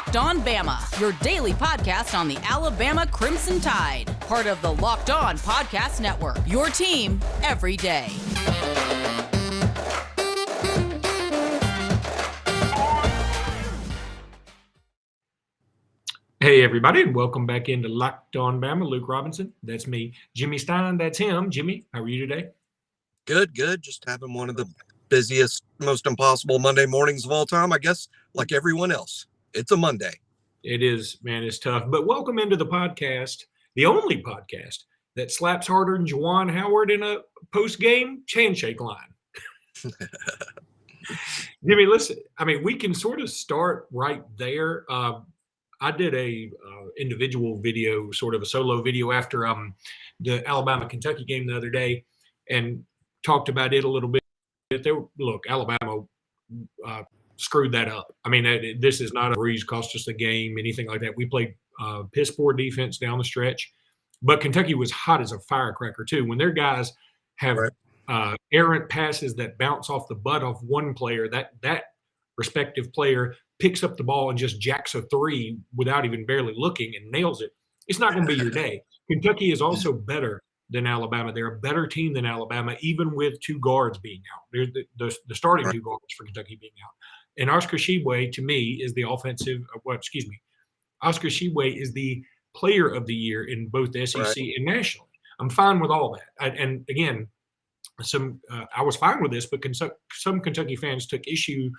Locked On Bama, your daily podcast on the Alabama Crimson Tide. Part of the Locked On Podcast Network, your team every day. Hey, everybody, and welcome back into Locked On Bama. Luke Robinson, that's me. Jimmy Stein, that's him. Jimmy, how are you today? Good. Just having one of the busiest, most impossible Monday mornings of all time, I guess, like everyone else. It's a Monday. It is, man, it's tough. But welcome into the podcast, the only podcast that slaps harder than Juwan Howard in a post-game handshake line. Jimmy, listen, I mean, we can sort of start right there. I did a individual video, sort of a solo video after the Alabama-Kentucky game the other day and talked about it a little bit. Look, Alabama screwed that up. I mean, this is not a breeze, cost us the game, anything like that. We played piss poor defense down the stretch. But Kentucky was hot as a firecracker, too. When their guys have errant passes that bounce off the butt of one player, that respective player picks up the ball and just jacks a three without even barely looking and nails it, it's not going to be your day. Kentucky is also better than Alabama. They're a better team than Alabama, even with two guards being out. They're the starting two guards for Kentucky being out. And Oscar Tshiebwe, to me, is the Oscar Tshiebwe is the player of the year in both the SEC and nationally. I'm fine with all that. And again, I was fine with this, but some Kentucky fans took issue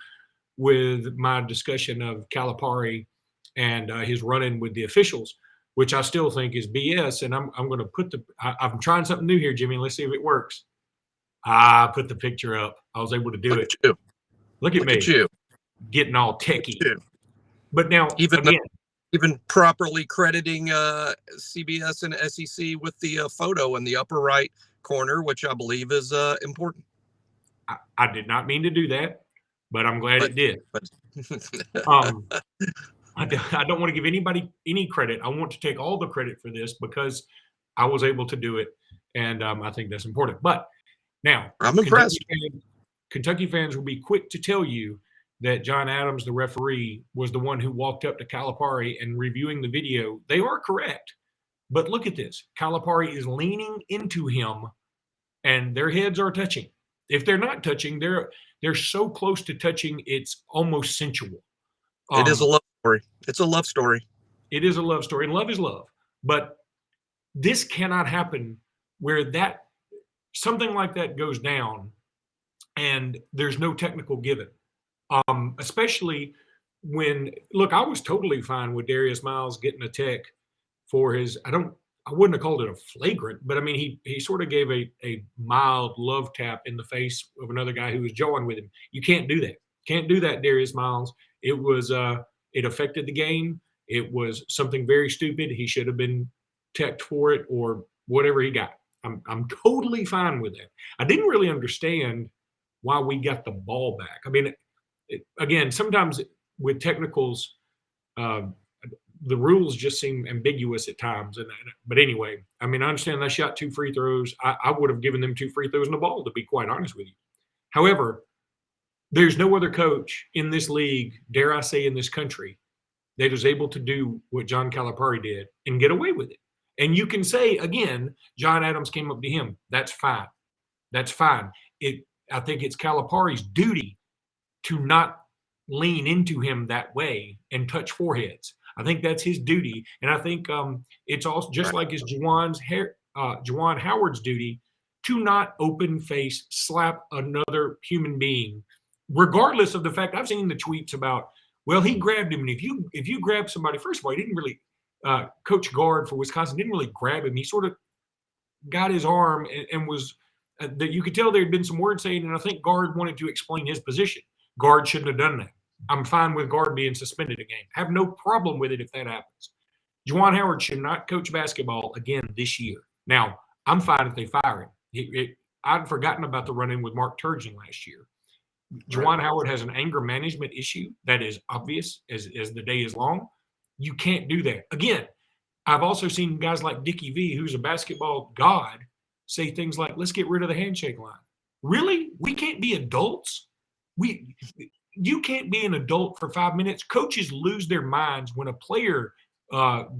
with my discussion of Calipari and his run-in with the officials, which I still think is BS. And I'm going to put I'm trying something new here, Jimmy. Let's see if it works. I put the picture up. I was able to do it. Look at me. At you. Getting all techie. But now, even properly crediting CBS and SEC with the photo in the upper right corner, which I believe is important. I did not mean to do that, but I'm glad it did. I don't want to give anybody any credit. I want to take all the credit for this because I was able to do it, and I think that's important. But now, I'm impressed. Kentucky fans will be quick to tell you that John Adams, the referee, was the one who walked up to Calipari and reviewing the video. They are correct. But look at this. Calipari is leaning into him, and their heads are touching. If they're not touching, they're so close to touching, it's almost sensual. It is a love story. It's a love story. It is a love story, and love is love. But this cannot happen where something like that goes down and there's no technical given. Especially when, look, I was totally fine with Darius Miles getting a tech for his, I wouldn't have called it a flagrant, but I mean, he sort of gave a mild love tap in the face of another guy who was jawing with him. You can't do that. Can't do that, Darius Miles. It was, it affected the game. It was something very stupid. He should have been teched for it or whatever he got. I'm totally fine with that. I didn't really understand why we got the ball back. I mean, again, sometimes with technicals, the rules just seem ambiguous at times. But anyway, I mean, I understand they shot 2 free throws. I would have given them 2 free throws and a ball, to be quite honest with you. However, there's no other coach in this league, dare I say in this country, that is able to do what John Calipari did and get away with it. And you can say, again, John Adams came up to him. That's fine. That's fine. I think it's Calipari's duty to not lean into him that way and touch foreheads. I think that's his duty. And I think it's also just like it's Juwan Howard's duty to not open face slap another human being, regardless of the fact I've seen the tweets about, well, he grabbed him. And if you grab somebody, first of all, he didn't really Coach Gard for Wisconsin didn't really grab him. He sort of got his arm and was that you could tell there had been some word saying, and I think Gard wanted to explain his position. Gard shouldn't have done that. I'm fine with Gard being suspended a game. Have no problem with it if that happens. Juwan Howard should not coach basketball again this year. Now, I'm fine if they fire him. I'd forgotten about the run-in with Mark Turgeon last year. Juwan Howard has an anger management issue that is obvious as the day is long. You can't do that. Again, I've also seen guys like Dickie V, who's a basketball god, say things like, let's get rid of the handshake line. Really? We can't be adults? you can't be an adult for 5 minutes. Coaches lose their minds when a player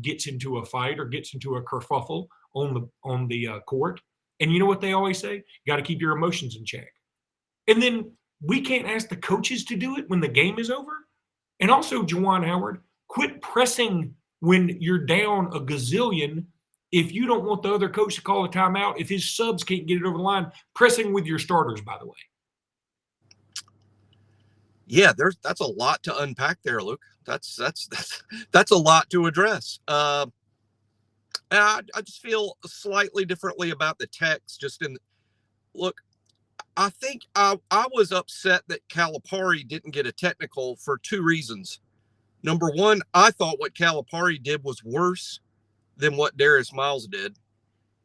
gets into a fight or gets into a kerfuffle on the court. And you know what they always say? You got to keep your emotions in check. And then we can't ask the coaches to do it when the game is over. And also, Juwan Howard, quit pressing when you're down a gazillion. If you don't want the other coach to call a timeout, if his subs can't get it over the line, pressing with your starters, by the way. Yeah, that's a lot to unpack there, Luke. That's a lot to address. And I just feel slightly differently about the text. Look, I think I was upset that Calipari didn't get a technical for two reasons. Number one, I thought what Calipari did was worse than what Darius Miles did.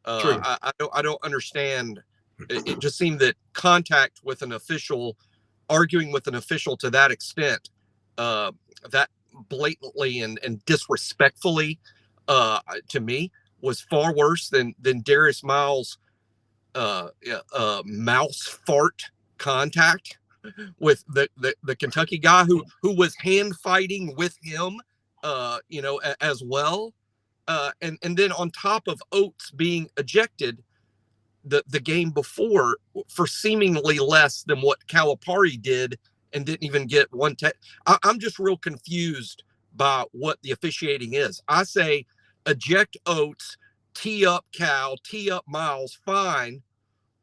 I don't understand. It just seemed that contact with an official, arguing with an official to that extent, that blatantly and disrespectfully, to me, was far worse than Darius Miles' mouse fart contact with the Kentucky guy who was hand fighting with him, as well. And then on top of Oates being ejected the game before for seemingly less than what Calipari did and didn't even get one I'm just real confused by what the officiating is. I say eject Oates, tee up Cal, tee up Miles, fine,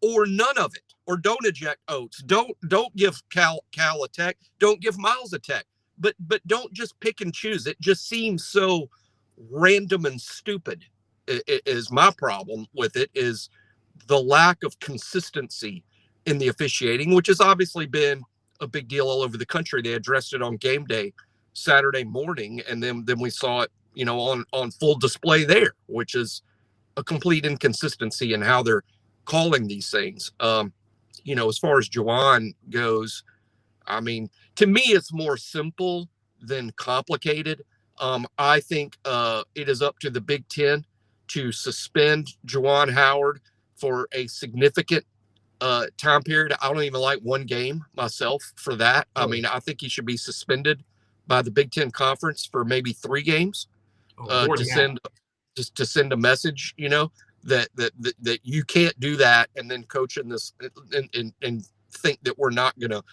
or none of it, or don't eject Oates. Don't give Cal a tech. Don't give Miles a tech. But don't just pick and choose. It just seems so random and stupid. Is my problem with it, is the lack of consistency in the officiating, which has obviously been a big deal all over the country. They addressed it on game day Saturday morning, and then we saw it, on full display there, which is a complete inconsistency in how they're calling these things. As far as Juwan goes, I mean, to me, it's more simple than complicated. I think it is up to the Big Ten to suspend Juwan Howard for a significant time period. I don't even like one game myself for that. I mean, I think he should be suspended by the Big Ten Conference for maybe 3 games to send a message, that you can't do that and then coach in this and think that we're not going to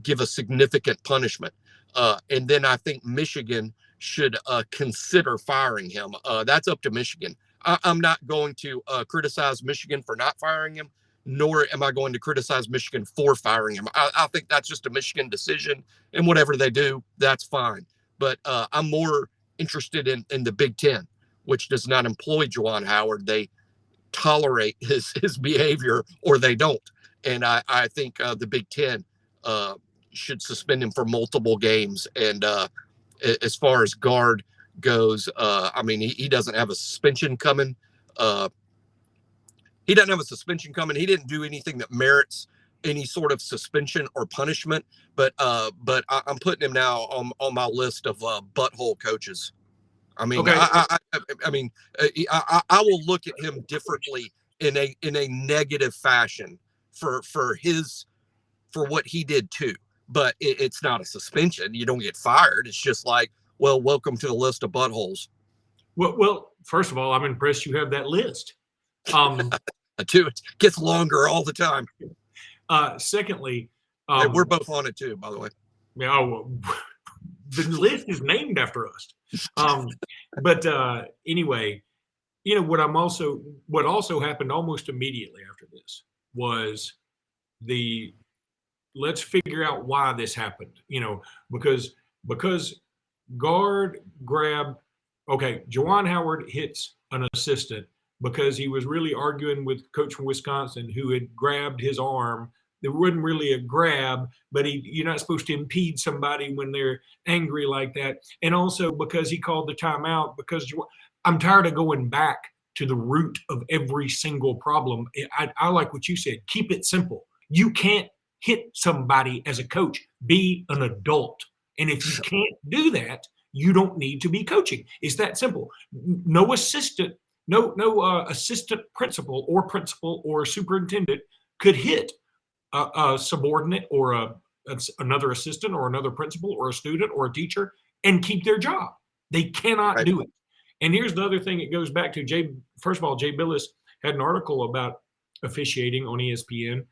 give a significant punishment. And then I think Michigan should consider firing him. That's up to Michigan. I'm not going to criticize Michigan for not firing him, nor am I going to criticize Michigan for firing him. I think that's just a Michigan decision, and whatever they do, that's fine. But I'm more interested in the Big Ten, which does not employ Juwan Howard. They tolerate his behavior, or they don't. And I think the Big Ten should suspend him for multiple games. And as far as guard goes, I mean, he doesn't have a suspension coming. He doesn't have a suspension coming. He didn't do anything that merits any sort of suspension or punishment. But I'm putting him now on my list of butthole coaches. I mean, okay. I will look at him differently in a negative fashion for what he did too. But it's not a suspension. You don't get fired. It's just like, well, welcome to the list of buttholes. Well, first of all, I'm impressed you have that list. Too, it gets longer all the time. Secondly, we're both on it too, by the way. Yeah, the list is named after us. But anyway, what also happened almost immediately after this was let's figure out why this happened. Because guard grab. Okay, Juwan Howard hits an assistant because he was really arguing with coach from Wisconsin who had grabbed his arm. There wasn't really a grab, but you're not supposed to impede somebody when they're angry like that. And also because he called the timeout, because I'm tired of going back to the root of every single problem. I like what you said. Keep it simple. You can't hit somebody as a coach. Be an adult. And if you can't do that, you don't need to be coaching. It's that simple. No assistant principal or superintendent could hit a subordinate or another assistant or another principal or a student or a teacher and keep their job. They cannot do it. And here's the other thing it goes back to. First of all, Jay Billis had an article about officiating on ESPN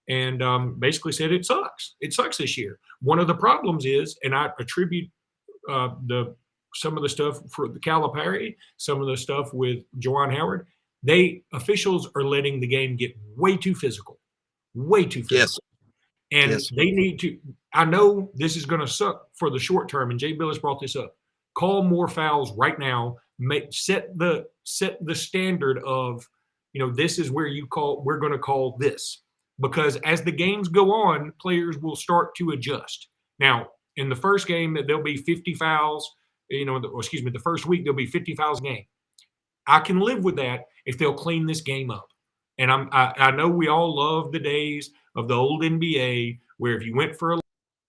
and basically said it sucks. It sucks this year. One of the problems is, and I attribute some of the stuff for the Calipari, some of the stuff with Juwan Howard, officials are letting the game get way too physical. Yes. And they need to, I know this is going to suck for the short term, and Jay Billis brought this up. Call more fouls right now. Set the standard of, this is where we're going to call this. Because as the games go on, players will start to adjust. Now, in the first game, there'll be 50 fouls. The first week, there'll be 50 fouls a game. I can live with that if they'll clean this game up. And I know we all love the days of the old NBA where if you went for a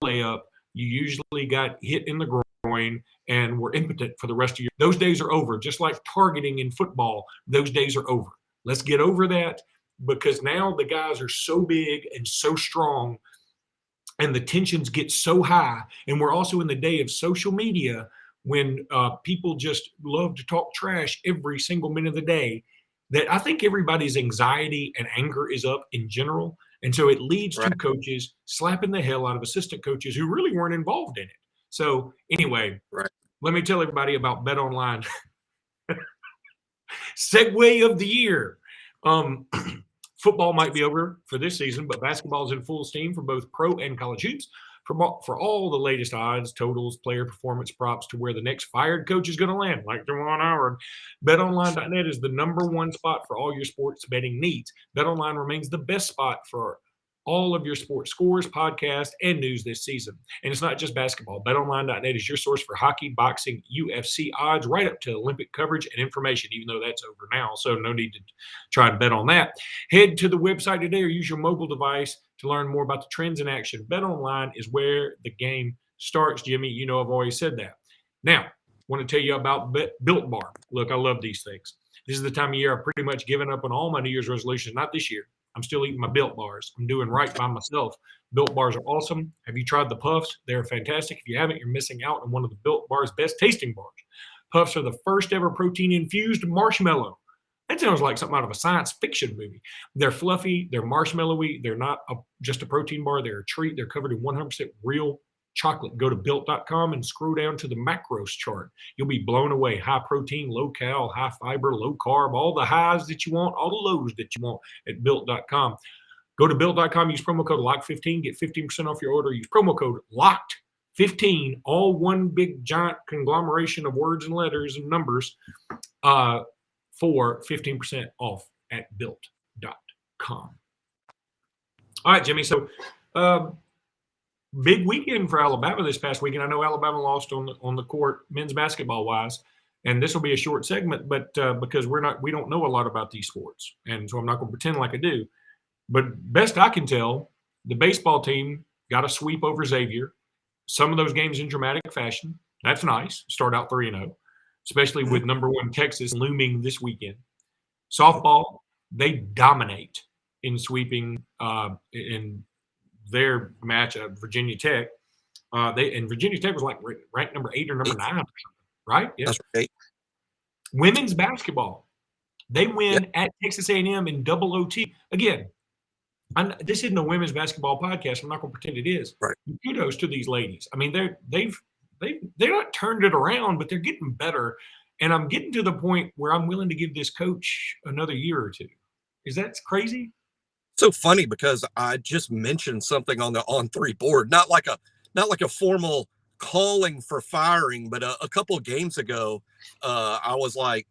layup, you usually got hit in the groin and were impotent for the rest of your. Those days are over. Just like targeting in football, those days are over. Let's get over that. Because now the guys are so big and so strong and the tensions get so high. And we're also in the day of social media when people just love to talk trash every single minute of the day, that I think everybody's anxiety and anger is up in general. And so it leads to coaches slapping the hell out of assistant coaches who really weren't involved in it. So anyway, let me tell everybody about BetOnline. Segue of the year. Football might be over for this season, but basketball is in full steam for both pro and college hoops. For all the latest odds, totals, player performance props to where the next fired coach is going to land, like Juwan Howard, BetOnline.net is the number one spot for all your sports betting needs. BetOnline remains the best spot for all of your sports scores, podcasts, and news this season. And it's not just basketball. BetOnline.net is your source for hockey, boxing, UFC odds, right up to Olympic coverage and information, even though that's over now. So no need to try and bet on that. Head to the website today or use your mobile device to learn more about the trends in action. BetOnline is where the game starts, Jimmy. You know I've always said that. Now, I want to tell you about Built Bar. Look, I love these things. This is the time of year I've pretty much given up on all my New Year's resolutions. Not this year. I'm still eating my Built Bars. I'm doing right by myself. Built Bars are awesome. Have you tried the Puffs? They're fantastic. If you haven't, you're missing out on one of the Built Bars' best tasting bars. Puffs are the first ever protein-infused marshmallow. That sounds like something out of a science fiction movie. They're fluffy. They're marshmallowy. They're not just a protein bar. They're a treat. They're covered in 100% real chocolate. Go to Built.com and scroll down to the macros chart. You'll be blown away. High protein, low cal, high fiber, low carb, all the highs that you want, all the lows that you want at Built.com. Go to Built.com, use promo code LOCK15, get 15% off your order. Use promo code LOCKED15, all one big giant conglomeration of words and letters and numbers for 15% off at Built.com. All right, Jimmy. So, big weekend for Alabama this past weekend. I know Alabama lost on the court men's basketball wise, and this will be a short segment, but because we don't know a lot about these sports, and so I'm not going to pretend like I do. But best I can tell, the baseball team got a sweep over Xavier. Some of those games in dramatic fashion. That's nice. Start out 3-0, especially with number one Texas looming this weekend. Softball, they dominate in sweeping in their match at Virginia Tech. Virginia Tech was like ranked number 8 or number 9 or something, right? Yeah. That's right. Women's basketball, they win at Texas A&M in double OT. Again, this isn't a women's basketball podcast. I'm not going to pretend it is. Right. Kudos to these ladies. I mean, they're not turned it around, but they're getting better. And I'm getting to the point where I'm willing to give this coach another year or two. Is that crazy? So funny because I just mentioned something on the On3 board, not like a formal calling for firing, but a couple of games ago, I was like,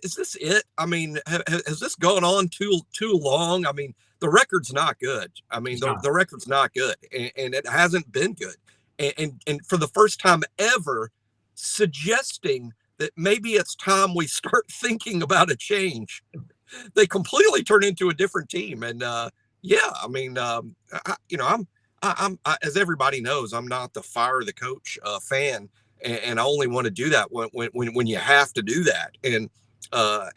is this it? I mean, has this gone on too long? I mean, the record's not good. I mean, the record's not good, and it hasn't been good. And for the first time ever, suggesting that maybe it's time we start thinking about a change. They completely turn into a different team. And I mean, I'm as everybody knows, I'm not the fire the coach fan, and I only want to do that when you have to do that. And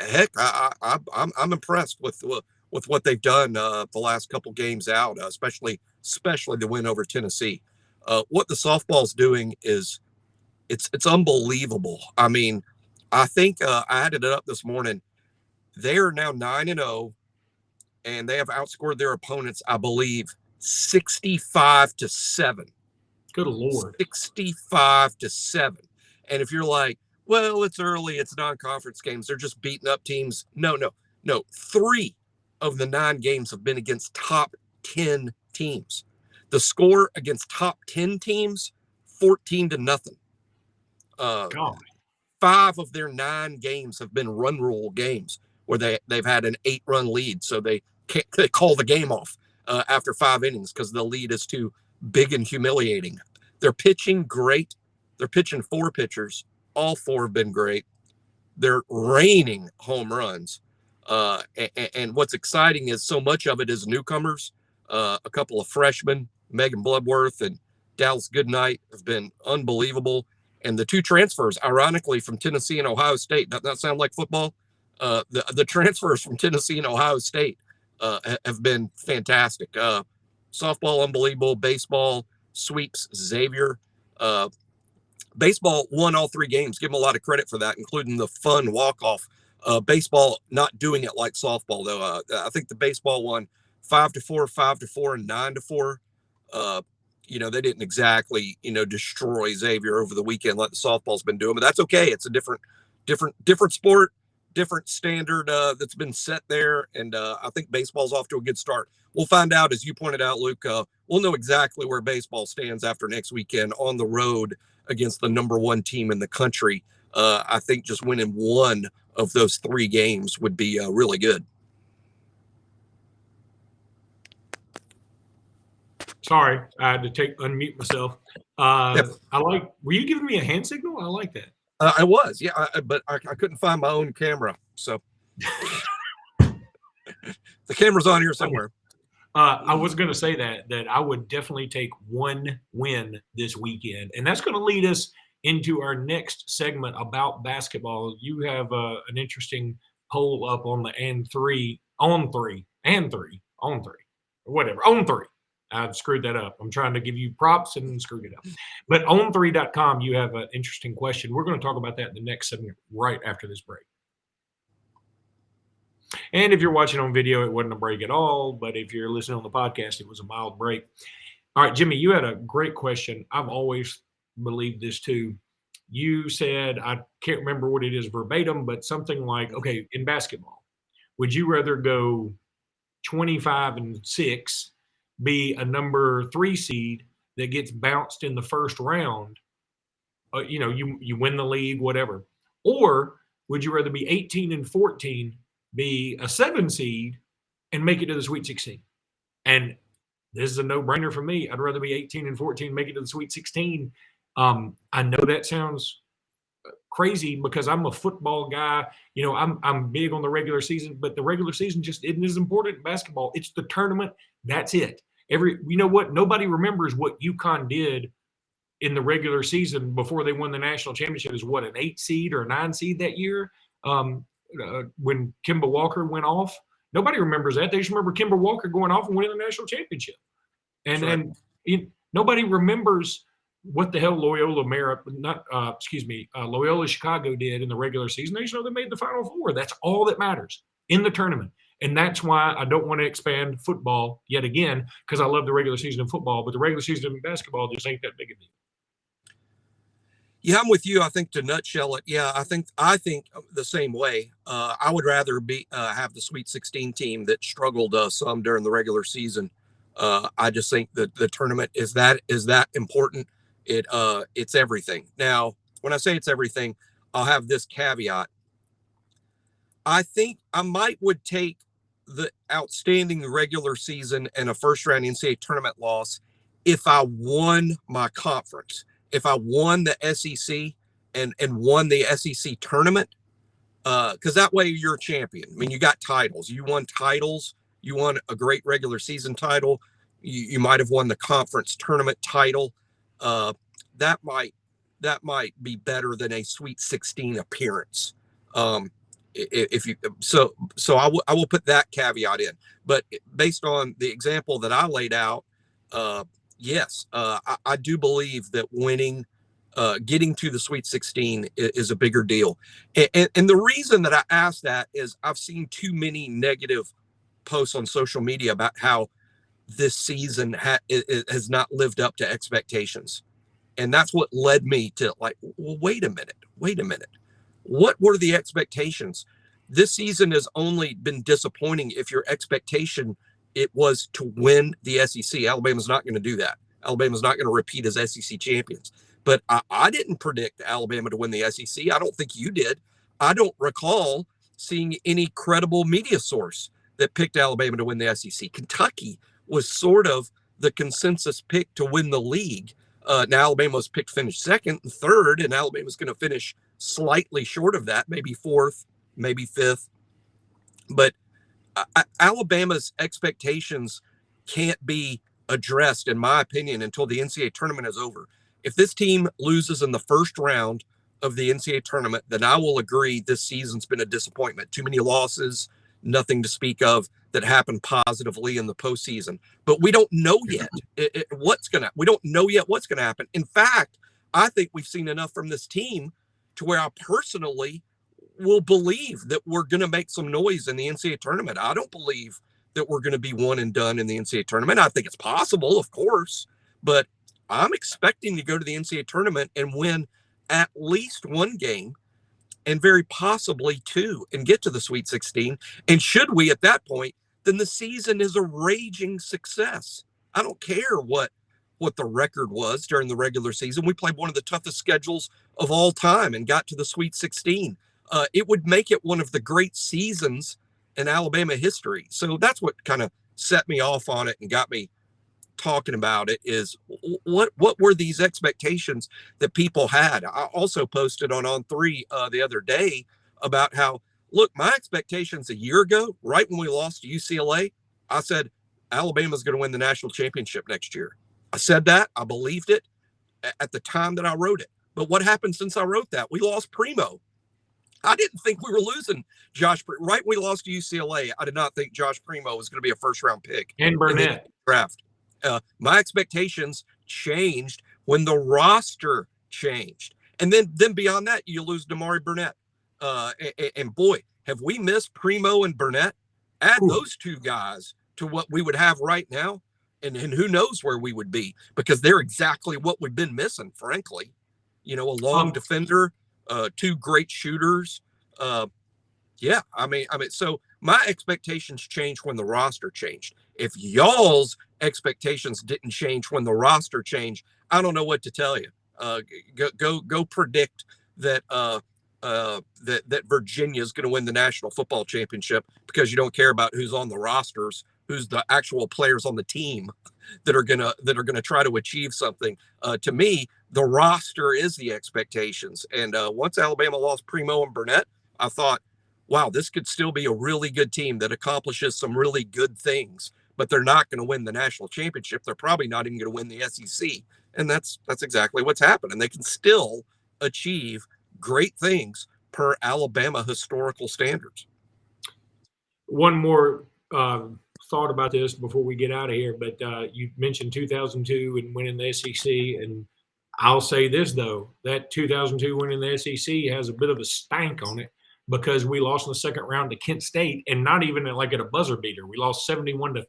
heck, I'm impressed with with what they've done the last couple games out, especially the win over Tennessee. What the softball's doing is it's unbelievable. I mean, I think I added it up this morning. They are now 9-0, and they have outscored their opponents, I believe, 65-7. Good Lord. 65-7. And if you're like, well, it's early, it's non-conference games, they're just beating up teams. No. 3 of the 9 games have been against top 10 teams. The score against top 10 teams, 14-0. God. 5 of their 9 games have been run rule games where they've had an 8-run lead, so they call the game off after 5 innings because the lead is too big and humiliating. They're pitching great. They're pitching 4 pitchers. All 4 have been great. They're raining home runs. And what's exciting is so much of it is newcomers. A couple of freshmen, Megan Bloodworth and Dallas Goodnight, have been unbelievable. And the 2 transfers, ironically, from Tennessee and Ohio State, doesn't that sound like football? The transfers from Tennessee and Ohio State have been fantastic. Softball, unbelievable. Baseball, sweeps Xavier. Baseball won all 3 games. Give them a lot of credit for that, including the fun walk-off. Baseball not doing it like softball, though. I think the baseball won 5-4, 5-4, and 9-4. They didn't exactly, destroy Xavier over the weekend like the softball's been doing, but that's okay. It's a different sport, different standard that's been set there. And I think baseball's off to a good start. We'll find out, as you pointed out, Luke. We'll know exactly where baseball stands after next weekend on the road against the number 1 team in the country. I think just winning 1 of those 3 games would be really good. Sorry, I had to unmute myself. Yep. Were you giving me a hand signal? I like that. I was, yeah, but I couldn't find my own camera, so the camera's on here somewhere. I was going to say that I would definitely take 1 win this weekend, and that's going to lead us into our next segment about basketball. You have an interesting poll up on the on three, I screwed that up. I'm trying to give you props and screwed it up. But on3.com, you have an interesting question. We're going to talk about that in the next segment right after this break. And if you're watching on video, it wasn't a break at all. But if you're listening on the podcast, it was a mild break. All right, Jimmy, you had a great question. I've always believed this too. You said, I can't remember what it is verbatim, but something like, okay, in basketball, would you rather go 25-6, be a number 3 seed that gets bounced in the first round, you win the league, whatever, or would you rather be 18-14, be a 7 seed and make it to the Sweet 16? And this is a no-brainer for me. I'd rather be 18-14, make it to the Sweet 16. I know that sounds crazy because I'm a football guy. I'm big on the regular season, but the regular season just isn't as important in basketball. It's the tournament. That's it. Nobody remembers what UConn did in the regular season before they won the national championship as an 8 seed or a 9 seed that year. When Kemba Walker went off, nobody remembers that. They just remember Kemba Walker going off and winning the national championship. And nobody remembers what the hell Loyola Chicago did in the regular season. They just know they made the Final Four. That's all that matters in the tournament. And that's why I don't want to expand football yet again, because I love the regular season of football, but the regular season of basketball just ain't that big a deal. Yeah, I'm with you. I think to nutshell it, yeah, I think the same way. I would rather have the Sweet 16 team that struggled some during the regular season. I just think that the tournament is that important. It's everything. Now, when I say it's everything, I'll have this caveat. I think I would take the outstanding regular season and a first round NCAA tournament loss if I won my conference. If I won the SEC and won the SEC tournament, because that way you're a champion. I mean, you got titles. You won titles. You won a great regular season title. You might have won the conference tournament title. That might be better than a Sweet 16 appearance. if you I will put that caveat in. But based on the example that I laid out, yes, I do believe that winning, getting to the Sweet 16 is a bigger deal. And the reason that I ask that is I've seen too many negative posts on social media about how this season has not lived up to expectations. And that's what led me to like, well, wait a minute. What were the expectations? This season has only been disappointing if your expectation it was to win the SEC. Alabama's not going to do that. Alabama's not going to repeat as SEC champions. But I didn't predict Alabama to win the SEC. I don't think you did. I don't recall seeing any credible media source that picked Alabama to win the SEC. Kentucky was sort of the consensus pick to win the league. Now Alabama was picked to finish second and third, and Alabama's going to finish slightly short of that, maybe fourth, maybe fifth. But Alabama's expectations can't be addressed, in my opinion, until the NCAA tournament is over. If this team loses in the first round of the NCAA tournament, then I will agree this season's been a disappointment. Too many losses, nothing to speak of that happened positively in the postseason. But we don't know yet we don't know yet what's going to happen. In fact, I think we've seen enough from this team to where I personally will believe that we're going to make some noise in the NCAA tournament. I don't believe that we're going to be one and done in the NCAA tournament. I think it's possible, of course, but I'm expecting to go to the NCAA tournament and win at least one game and very possibly two and get to the Sweet 16. And should we at that point, then the season is a raging success. I don't care what the record was during the regular season. We played one of the toughest schedules of all time and got to the Sweet 16. It would make it one of the great seasons in Alabama history. So that's what kind of set me off on it and got me talking about it, is what were these expectations that people had. I also posted on On3 the other day about how, look, my expectations a year ago, right when we lost to UCLA, I said Alabama's going to win the national championship next year. I said that. I believed it at the time that I wrote it. But what happened since I wrote that? We lost Primo. I didn't think we were losing Josh. Right when we lost to UCLA, I did not think Josh Primo was going to be a first-round pick. And Burnett. Draft. My expectations changed when the roster changed. And then beyond that, you lose Damari Burnett. And boy, have we missed Primo and Burnett? Add those two guys to what we would have right now, and who knows where we would be, because they're exactly what we've been missing, frankly. You know, a long defender, two great shooters. Yeah, I mean, so my expectations changed when the roster changed. If y'all's expectations didn't change when the roster changed, I don't know what to tell you. Go predict that that Virginia is going to win the national football championship, because you don't care about who's on the rosters, who's the actual players on the team that are gonna try to achieve something. To me, the roster is the expectations. And once Alabama lost Primo and Burnett, I thought, wow, this could still be a really good team that accomplishes some really good things, but they're not going to win the national championship. They're probably not even going to win the SEC. And that's exactly what's happened. And they can still achieve great things per Alabama historical standards. One more thought about this before we get out of here, but you mentioned 2002 and winning the SEC, and I'll say this, though, that 2002 winning the SEC has a bit of a stank on it, because we lost in the second round to Kent State, and not even like at a buzzer beater. We lost 71-58.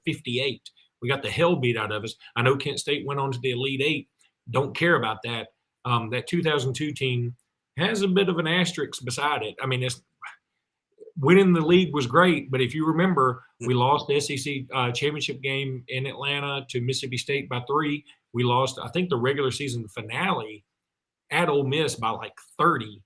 We got the hell beat out of us. I know Kent State went on to the Elite Eight. Don't care about that. That 2002 team has a bit of an asterisk beside it. I mean, winning the league was great, but if you remember, we lost the SEC championship game in Atlanta to Mississippi State by 3. We lost, I think, the regular season finale at Ole Miss by like 30.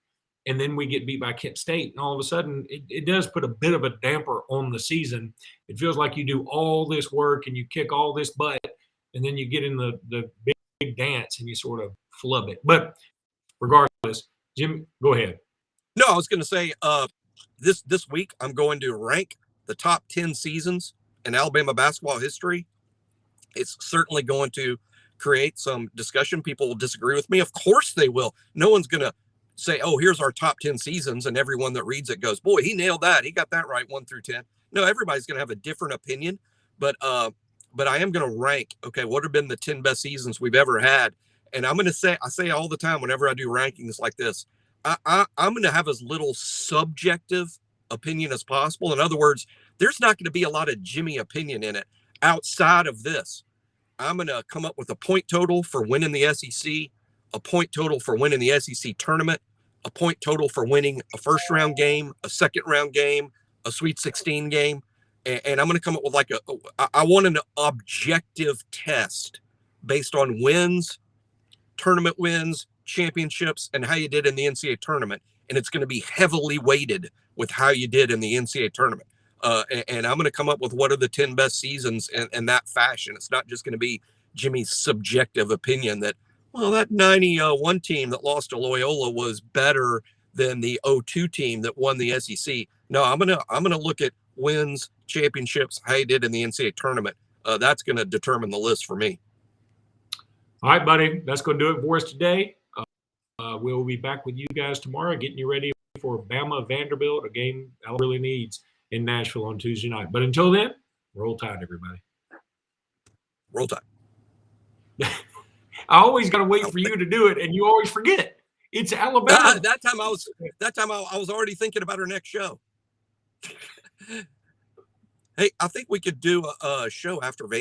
And then we get beat by Kent State. And all of a sudden, it does put a bit of a damper on the season. It feels like you do all this work and you kick all this butt, and then you get in the big dance and you sort of flub it. But regardless, Jim, go ahead. No, I was going to say this week I'm going to rank the top 10 seasons in Alabama basketball history. It's certainly going to create some discussion. People will disagree with me. Of course they will. No one's going to say, oh, here's our top 10 seasons, and everyone that reads it goes, boy, he nailed that. He got that right 1 through 10. No, everybody's going to have a different opinion, but I am going to rank, okay, what have been the 10 best seasons we've ever had? And I'm going to say, I say all the time whenever I do rankings like this, I'm going to have as little subjective opinion as possible. In other words, there's not going to be a lot of Jimmy opinion in it outside of this. I'm going to come up with a point total for winning the SEC, a point total for winning the SEC tournament, a point total for winning a first round game, a second round game, a Sweet 16 game. And I'm going to come up with like I want an objective test based on wins, tournament wins, championships, and how you did in the NCAA tournament. And it's going to be heavily weighted with how you did in the NCAA tournament. And I'm going to come up with what are the 10 best seasons in that fashion. It's not just going to be Jimmy's subjective opinion that, well, that 91 team that lost to Loyola was better than the 02 team that won the SEC. No, I'm gonna look at wins, championships, how you did in the NCAA tournament. That's going to determine the list for me. All right, buddy. That's going to do it for us today. We'll be back with you guys tomorrow, getting you ready for Bama Vanderbilt, a game Alabama really needs in Nashville on Tuesday night. But until then, roll Tide, everybody. Roll Tide. I always got to wait for you to do it, and you always forget. It's Alabama. That time I was already thinking about our next show. Hey, I think we could do a show after Vanderbilt.